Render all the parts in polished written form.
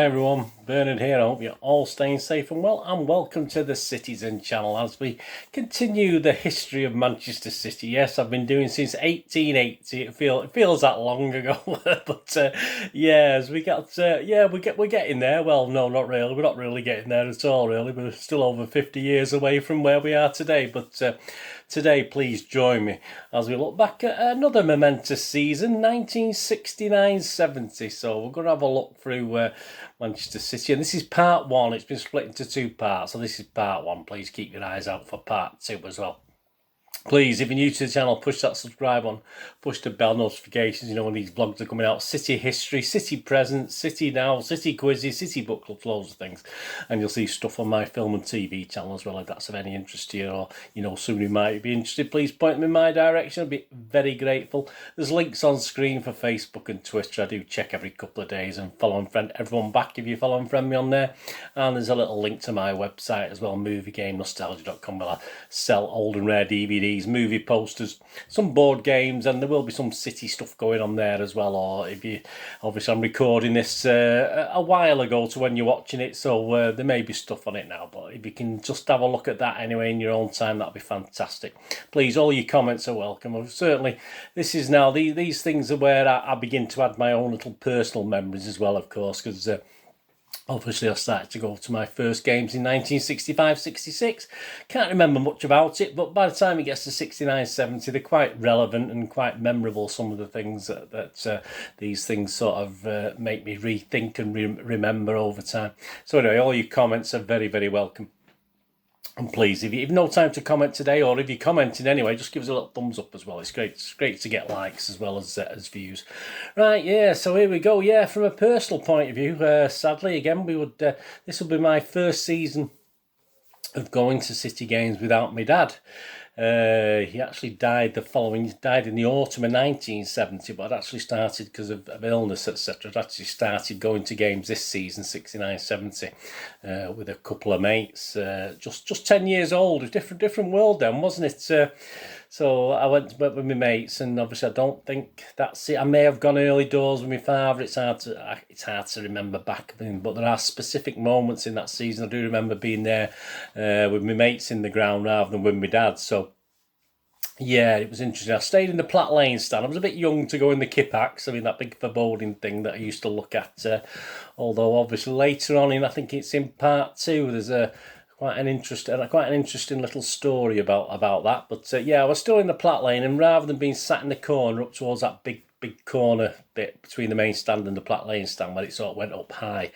Hi everyone, Bernard here. I hope you're all staying safe and well, and welcome to the Citizen channel as we continue the history of Manchester City. Yes, I've been doing since 1880. It feels that long ago, but yeah, as we got we're getting there. Well, no, not really. We're not really getting there at all. Really, we're still over 50 years away from where we are today. But today, please join me as we look back at another momentous season, 1969-70. So we're going to have a look through Manchester City, and this is part one. It's been split into two parts, so this is part one. Please keep your eyes out for part two as well. Please, if you're new to the channel, push that subscribe on, push the bell notifications, you know when these vlogs are coming out. City history, City present, City now, City quizzes, City book clubs, loads of things. And you'll see stuff on my film and TV channel as well, if that's of any interest to you, or, you know, someone who might be interested. Please point them in my direction. I'd be very grateful. There's links on screen for Facebook and Twitter. I do check every couple of days, and follow and friend everyone back if you follow and friend me on there. And there's a little link to my website as well, moviegamenostalgia.com, where I sell old and rare DVDs, movie posters, some board games, and there will be some City stuff going on there as well. Or if you, obviously I'm recording this a while ago to when you're watching it, so there may be stuff on it now, but if you can just have a look at that anyway in your own time, that'd be fantastic. Please, all your comments are welcome. Certainly this is now, these things are where I begin to add my own little personal memories as well, of course, because obviously I started to go to my first games in 1965-66. Can't remember much about it, but by the time it gets to 69-70, they're quite relevant and quite memorable, some of the things that these things sort of make me rethink and remember over time. So anyway, all your comments are very, very welcome. And please, if you've no time to comment today, or if you're commenting anyway, just give us a little thumbs up as well. It's great to get likes as well as views. Right, yeah, so here we go. Yeah, from a personal point of view, sadly, again, this will be my first season of going to City games without my dad. He actually died in the autumn of 1970, but I'd actually started because of illness, etc. I'd actually started going to games this season, 69-70, with a couple of mates, just 10 years old. It was different world then, wasn't it? So I went with my mates, and obviously I don't think that's it. I may have gone early doors with my father. It's hard to remember back, but there are specific moments in that season. I do remember being there with my mates in the ground rather than with my dad. So yeah, it was interesting. I stayed in the Platt Lane stand. I was a bit young to go in the Kippax. I mean, that big foreboding thing that I used to look at. Although obviously later on, I think it's in part two, there's quite an interesting little story about that. But yeah, I was still in the Platt Lane, and rather than being sat in the corner up towards that big corner bit between the main stand and the Platt Lane stand, where it sort of went up high,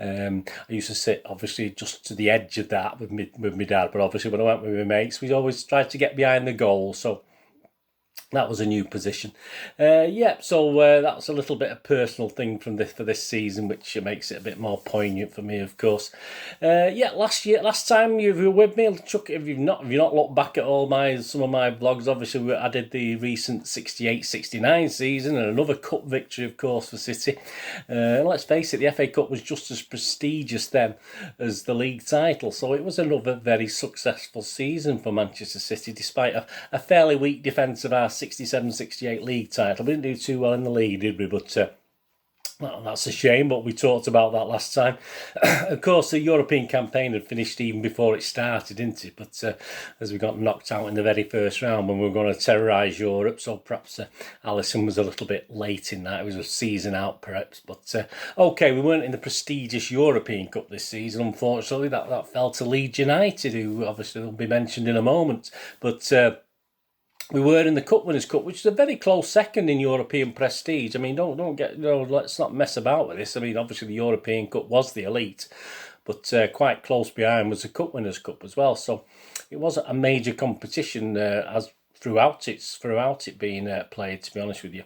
I used to sit obviously just to the edge of that with my dad. But obviously when I went with my mates, we always tried to get behind the goal, so that was a new position. So that's a little bit of personal thing for this season, which makes it a bit more poignant for me, of course. Last time you were with me, Chuck, if you've not looked back at some of my vlogs, obviously I did the recent 68-69 season and another cup victory, of course, for City. And let's face it, the FA Cup was just as prestigious then as the league title, so it was another very successful season for Manchester City, despite a fairly weak defence of our 67-68 league title. We didn't do too well in the league, did we? But well, that's a shame, but we talked about that last time. Of course, the European campaign had finished even before it started, didn't it? But as we got knocked out in the very first round when we were going to terrorise Europe, so perhaps Alisson was a little bit late in that. It was a season out, perhaps. But okay, we weren't in the prestigious European Cup this season, unfortunately. That fell to Leeds United, who obviously will be mentioned in a moment. But we were in the Cup Winners' Cup, which is a very close second in European prestige. I mean, don't get, let's not mess about with this. I mean, obviously the European Cup was the elite, but quite close behind was the Cup Winners' Cup as well. So it wasn't a major competition as throughout it being played, to be honest with you.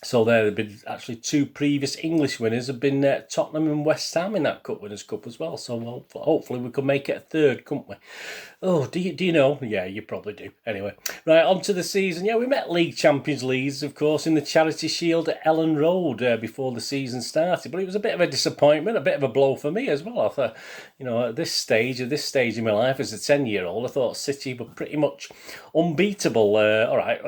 So there have been actually two previous English winners have been Tottenham and West Ham in that Cup Winners' Cup as well. So hopefully we could make it a third, couldn't we? Oh, do you know? Yeah, you probably do. Anyway, right, on to the season. Yeah, we met league champions Leeds, of course, in the Charity Shield at Ellen Road before the season started. But it was a bit of a disappointment, a bit of a blow for me as well. I thought, at this stage in my life as a 10-year-old, I thought City were pretty much unbeatable. All right,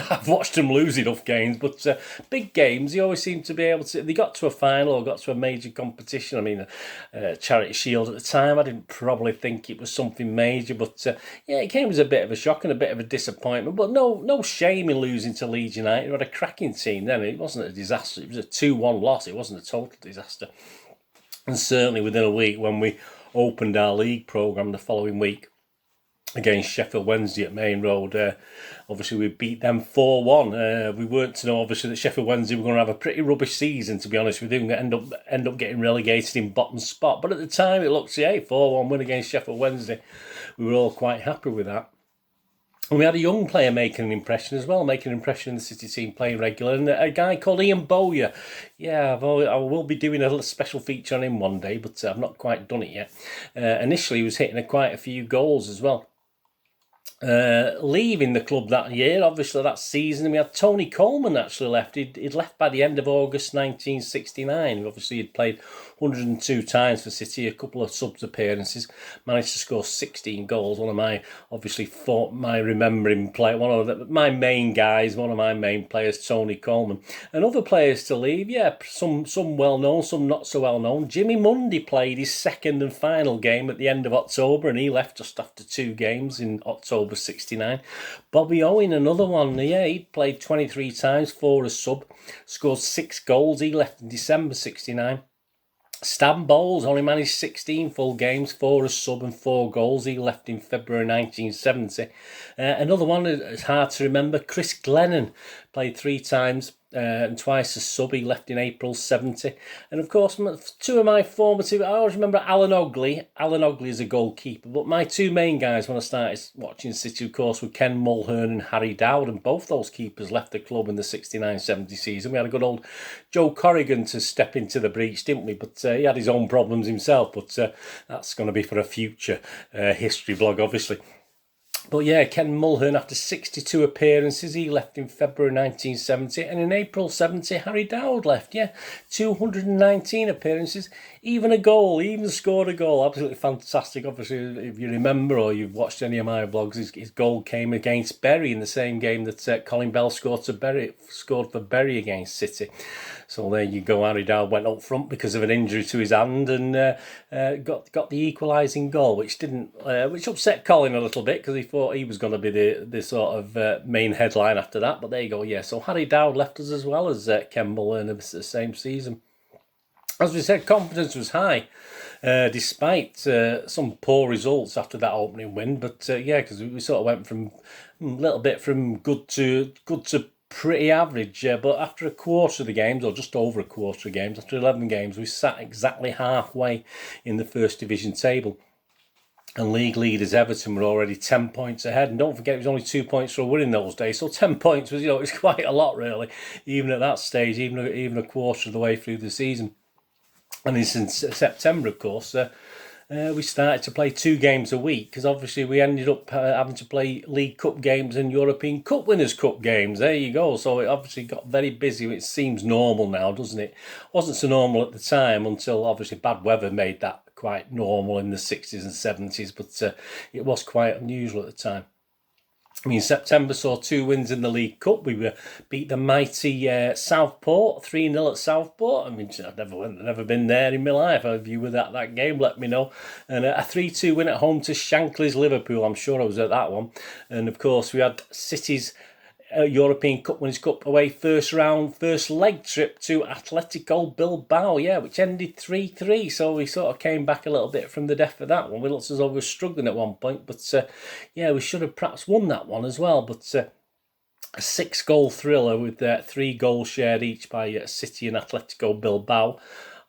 I've watched them lose enough games, but big games, they always seem to be able to, they got to a final or got to a major competition. I mean, Charity Shield at the time, I didn't probably think it was something major, but yeah, it came as a bit of a shock and a bit of a disappointment, but no shame in losing to Leeds United. We had a cracking team then. It wasn't a disaster. It was a 2-1 loss. It wasn't a total disaster. And certainly within a week, when we opened our league programme the following week against Sheffield Wednesday at Main Road, obviously we beat them 4-1. We weren't to know, obviously, that Sheffield Wednesday were going to have a pretty rubbish season, to be honest with you, and end up getting relegated in bottom spot. But at the time, it looked, 4-1 win against Sheffield Wednesday. We were all quite happy with that. And we had a young player making an impression as well, making an impression in the City team, playing regular, and a guy called Ian Bowyer. Yeah, I will be doing a special feature on him one day, but I've not quite done it yet. Initially, he was hitting quite a few goals as well. Leaving the club that year, obviously that season, we had Tony Coleman actually left. He'd left by the end of August 1969. Obviously he'd played 102 times for City, a couple of subs appearances, managed to score 16 goals. One of my, obviously, my remembering player, my main guys, one of my main players, Tony Coleman. And other players to leave, yeah, some well known, some not so well known. Jimmy Mundy played his second and final game at the end of October, and he left just after 2 games in October 69. Bobby Owen, another one, yeah, he'd played 23 times for a sub, scored 6 goals. He left in December 69. Stan Bowles only managed 16 full games, 4 as sub and 4 goals. He left in February 1970. Another one is hard to remember, Chris Glennon, played 3 times and twice as sub. He left in April 70. And of course, 2 of my formative, I always remember Alan Ogley. Alan Ogley is a goalkeeper, but my 2 main guys when I started watching City, of course, were Ken Mulhern and Harry Dowd, and both those keepers left the club in the 69-70 season. We had a good old Joe Corrigan to step into the breach, didn't we? But he had his own problems himself, but that's going to be for a future history blog, obviously. But yeah, Ken Mulhern, after 62 appearances, he left in February 1970. And in April 70, Harry Dowd left, yeah. 219 appearances, even a goal, he even scored a goal. Absolutely fantastic. Obviously, if you remember or you've watched any of my vlogs, his goal came against Bury in the same game that Colin Bell scored for Bury against City. So there you go. Harry Dowd went up front because of an injury to his hand and got the equalising goal, which upset Colin a little bit because he thought he was going to be the sort of main headline after that. But there you go. Yeah. So Harry Dowd left us as well as Ken Mullen in the same season. As we said, confidence was high, despite some poor results after that opening win. But yeah, because we sort of went from a little bit from good to pretty average, but after a quarter of the games, or just over a quarter of games, after 11 games, we sat exactly halfway in the First Division table. And league leaders Everton were already 10 points ahead. And don't forget, it was only 2 points for a win in those days. So 10 points was, it's quite a lot, really, even at that stage, even a quarter of the way through the season. And in September, of course, we started to play 2 games a week because obviously we ended up having to play League Cup games and European Cup Winners' Cup games. There you go. So it obviously got very busy. It seems normal now, doesn't it? Wasn't so normal at the time until obviously bad weather made that quite normal in the 60s and 70s, but it was quite unusual at the time. I mean, September saw 2 wins in the League Cup. We beat the mighty Southport, 3-0 at Southport. I mean, I've never been there in my life. If you were at that game, let me know. And a 3-2 win at home to Shankly's Liverpool. I'm sure I was at that one. And of course, we had City's European Cup Winners' Cup away first leg trip to Atletico Bilbao, yeah, which ended 3-3. So we sort of came back a little bit from the death of that one. We looked as though we were struggling at one point, but yeah, we should have perhaps won that one as well. But a 6-goal thriller with 3 goals shared each by City and Atletico Bilbao.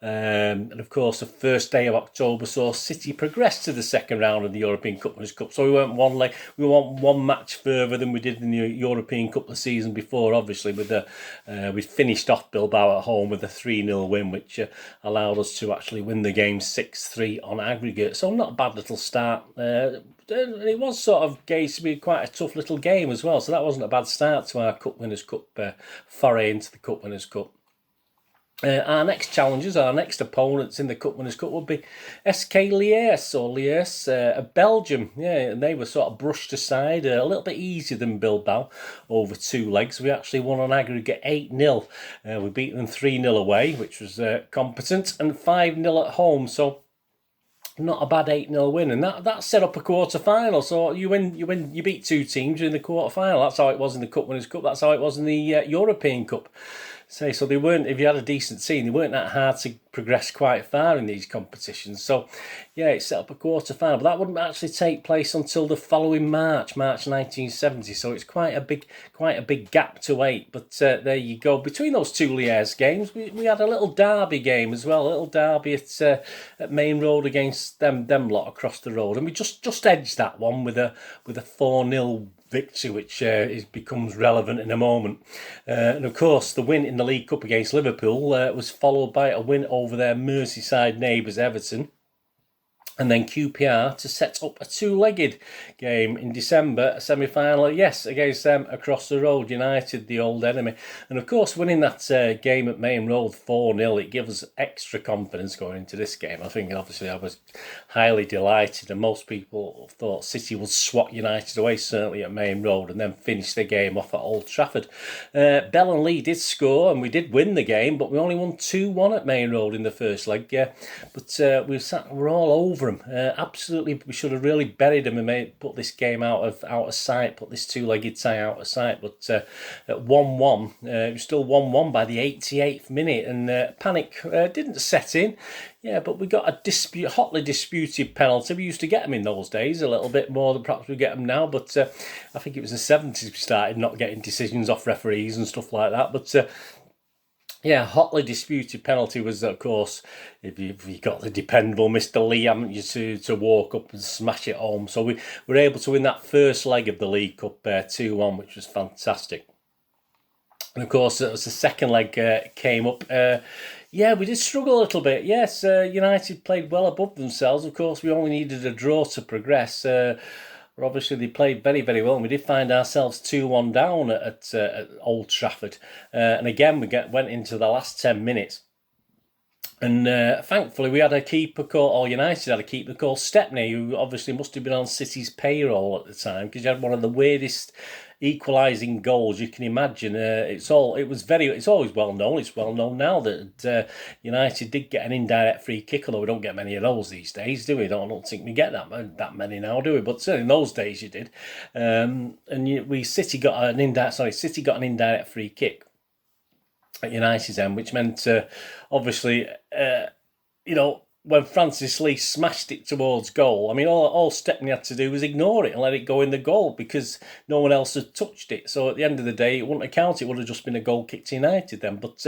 And of course, the first day of October saw City progress to the second round of the European Cup Winners' Cup. So we went one match further than we did in the European Cup the season before. Obviously, we finished off Bilbao at home with a 3-0 win, which allowed us to actually win the game 6-3 on aggregate. So not a bad little start. It was sort of gauged to be quite a tough little game as well. So that wasn't a bad start to our Cup Winners' Cup foray into the Cup Winners' Cup. Our next challengers, our next opponents in the Cup Winners' Cup would be SK Liège, of Belgium. Yeah, and they were sort of brushed aside, a little bit easier than Bilbao over 2 legs. We actually won on aggregate 8-0. We beat them 3-0 away, which was competent, and 5-0 at home. So not a bad 8-0 win, and that set up a quarter-final. So you beat 2 teams in the quarter-final. That's how it was in the Cup Winners' Cup. That's how it was in the European Cup. So they weren't, if you had a decent team, they weren't that hard to progress quite far in these competitions. So yeah, it set up a quarter-final, but that wouldn't actually take place until the following March 1970. So it's quite a big gap to wait. But there you go. Between those 2 Liège games, we had a little derby game as well, a little derby at Main Road against them lot across the road, and we just edged that one with a 4-0 victory, which becomes relevant in a moment. And of course, the win in the League Cup against Liverpool was followed by a win over their Merseyside neighbours Everton, and then QPR to set up a 2-legged game in December, a semi-final, yes, against them across the road, United, the old enemy. And of course, winning that game at Main Road 4-0, it gives us extra confidence going into this game. I think, obviously, I was highly delighted, and most people thought City would swat United away, certainly at Main Road, and then finish the game off at Old Trafford. Bell and Lee did score, and we did win the game, but we only won 2-1 at Main Road in the first leg. But we're all over them. Absolutely, we should have really buried them and put this game out of sight, put this 2-legged tie out of sight. But at 1-1, it was still 1-1 by the 88th minute, and panic didn't set in. Yeah, but we got a hotly disputed penalty. We used to get them in those days, a little bit more than perhaps we get them now. But I think it was the 70s we started not getting decisions off referees and stuff like that. But yeah, hotly disputed penalty was, of course, if you got the dependable Mr. Lee, haven't you, to walk up and smash it home. So we were able to win that first leg of the League Cup 2-1, which was fantastic. And of course, it was the second leg came up. Yeah, we did struggle a little bit. Yes, United played well above themselves. Of course, we only needed a draw to progress. But obviously, they played very, very well, and we did find ourselves 2-1 down at Old Trafford. And again, we went into the last 10 minutes. And thankfully, we had a keeper called, or United had a keeper called Stepney, who obviously must have been on City's payroll at the time, because he had one of the weirdest equalising goals you can imagine. It's always well known. It's well known now that United did get an indirect free kick, although we don't get many of those these days, do we? I don't think we get that many now, do we? But certainly in those days you did. City got an indirect free kick at United's end, which meant obviously when Francis Lee smashed it towards goal, I mean, all Stepney had to do was ignore it and let it go in the goal, because no one else had touched it. So at the end of the day, it wouldn't have counted. It would have just been a goal kick to United then. But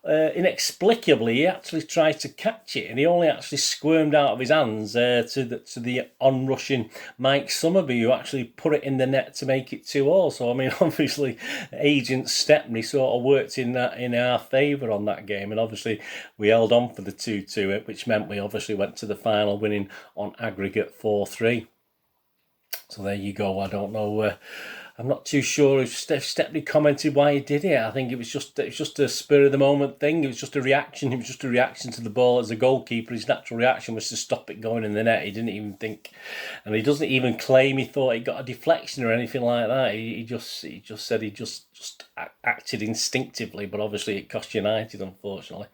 inexplicably, he actually tried to catch it, and he only actually squirmed out of his hands to the onrushing Mike Summerby, who actually put it in the net to make it 2-2. So I mean, obviously, Agent Stepney sort of worked in our favour on that game, and obviously we held on for the 2-2, which meant we obviously went to the final, winning on aggregate 4-3. So there you go. I don't know. I'm not too sure if Stepney commented why he did it. I think it was just a spur of the moment thing. It was just a reaction. It was just a reaction to the ball as a goalkeeper. His natural reaction was to stop it going in the net. He didn't even think, and he doesn't even claim he thought he got a deflection or anything like that. He just said he just acted instinctively, but obviously it cost United, unfortunately.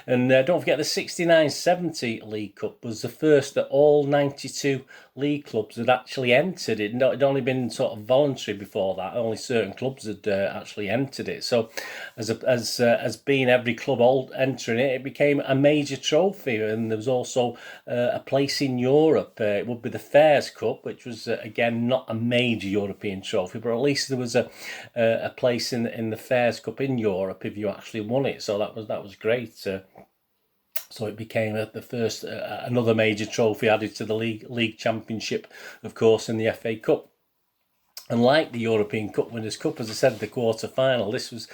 And don't forget, the 69-70 League Cup was the first that all 92 league clubs had actually entered it. It'd only been sort of voluntary before that. Only certain clubs had actually entered it. So as being every club all entering it, it became a major trophy. And there was also a place in Europe. It would be the Fairs Cup, which was again not a major European trophy, but at least there was a place in the Fairs Cup in Europe if you actually won it. So that was great. So it became the first another major trophy added to the league championship, of course, in the FA Cup. And like the European Cup Winners' Cup, as I said, the quarter-final, this was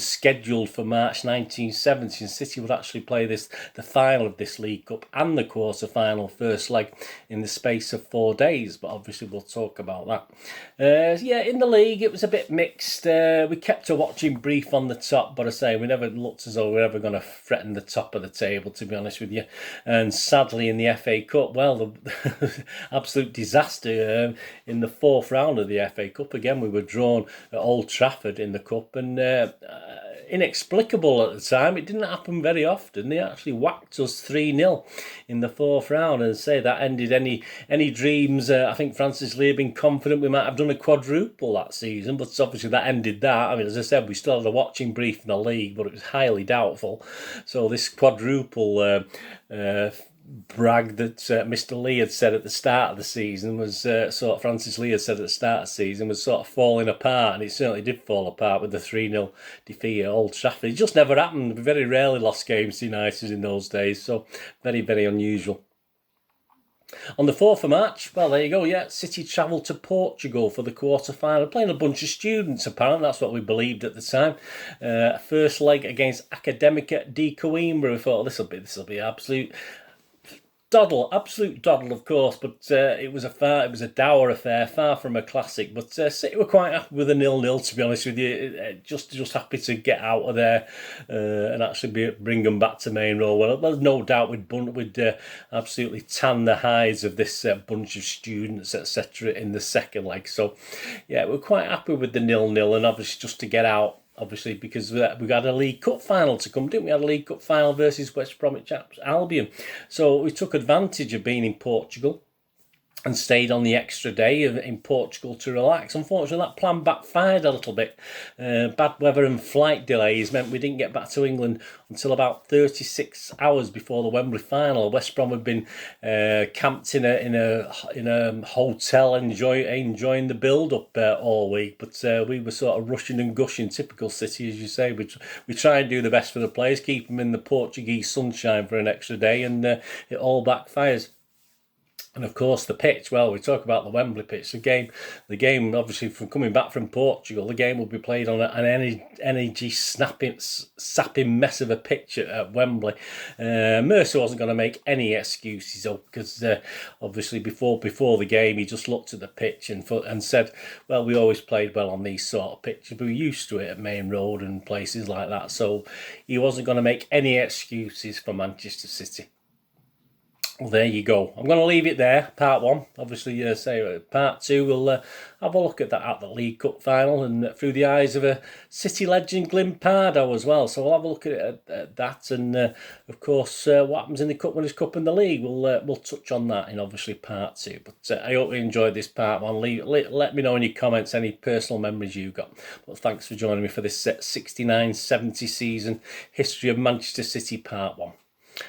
scheduled for March 1970, and City would actually play the final of this League Cup and the quarter-final first leg in the space of 4 days. But obviously we'll talk about that. Yeah, in the league it was a bit mixed. We kept a watching brief on the top, but I say we never looked as though we were ever going to threaten the top of the table, to be honest with you. And sadly in the FA Cup, well, the absolute disaster in the 4th round of the FA Cup. Again, we were drawn at Old Trafford in the Cup, and inexplicable at the time. It didn't happen very often. They actually whacked us 3-0 in the 4th round, and say that ended any dreams. I think Francis Lee had been confident we might have done a quadruple that season, but obviously that ended that. I mean, as I said, we still had a watching brief in the league, but it was highly doubtful. So this quadruple brag that Mr. Lee had said at the start of the season was Francis Lee had said at the start of the season was sort of falling apart, and it certainly did fall apart with the 3-0 defeat at Old Trafford. It just never happened. We very rarely lost games to United in those days, so very, very unusual. On the 4th of March, well, there you go, yeah, City travelled to Portugal for the quarter-final, playing a bunch of students, apparently, that's what we believed at the time. First leg against Académica de Coimbra. We thought, this will be absolute doddle, of course, but it was a dour affair, far from a classic. But City were quite happy with a 0-0, to be honest with you. Just happy to get out of there and actually bring them back to Main Road. Well, there's no doubt we'd absolutely tan the hides of this bunch of students, etc., in the second leg. So, yeah, we're quite happy with the 0-0, and obviously just to get out. Obviously, because we had a League Cup final to come, didn't we? We had a League Cup final versus West Bromwich Albion. So we took advantage of being in Portugal and stayed on the extra day in Portugal to relax. Unfortunately, that plan backfired a little bit. Bad weather and flight delays meant we didn't get back to England until about 36 hours before the Wembley final. West Brom had been camped in a hotel, enjoying the build-up all week. But we were sort of rushing and gushing, typical City, as you say. We try and do the best for the players, keep them in the Portuguese sunshine for an extra day, and it all backfires. And of course the pitch, well, we talk about the Wembley Pitch. The game obviously from coming back from Portugal, the game will be played on an energy sapping mess of a pitch at Wembley. Mercer wasn't going to make any excuses up, because obviously before the game he just looked at the pitch and said, well, we always played well on these sort of pitches. We were used to it at Main Road and places like that. So he wasn't going to make any excuses for Manchester City. Well, there you go. I'm going to leave it there, part 1. Obviously, part 2, we'll have a look at the League Cup final, and through the eyes of a City legend, Glyn Pardoe, as well. So we'll have a look at that, and of course, what happens in the Cup Winners' Cup and the League. We'll touch on that in obviously part 2. But I hope you enjoyed this part 1. Let me know in your comments any personal memories you got. But thanks for joining me for this 69-70 season history of Manchester City part 1.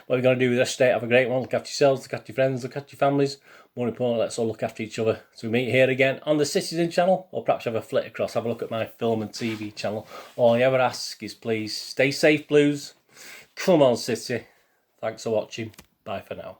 What are we going to do with this day? Have a great one. Look after yourselves, look after your friends, look after your families. More importantly, let's all look after each other. So we meet here again on the Citizen channel, or perhaps have a flit across, have a look at my film and TV channel. All I ever ask is please stay safe, Blues. Come on, City. Thanks for watching. Bye for now.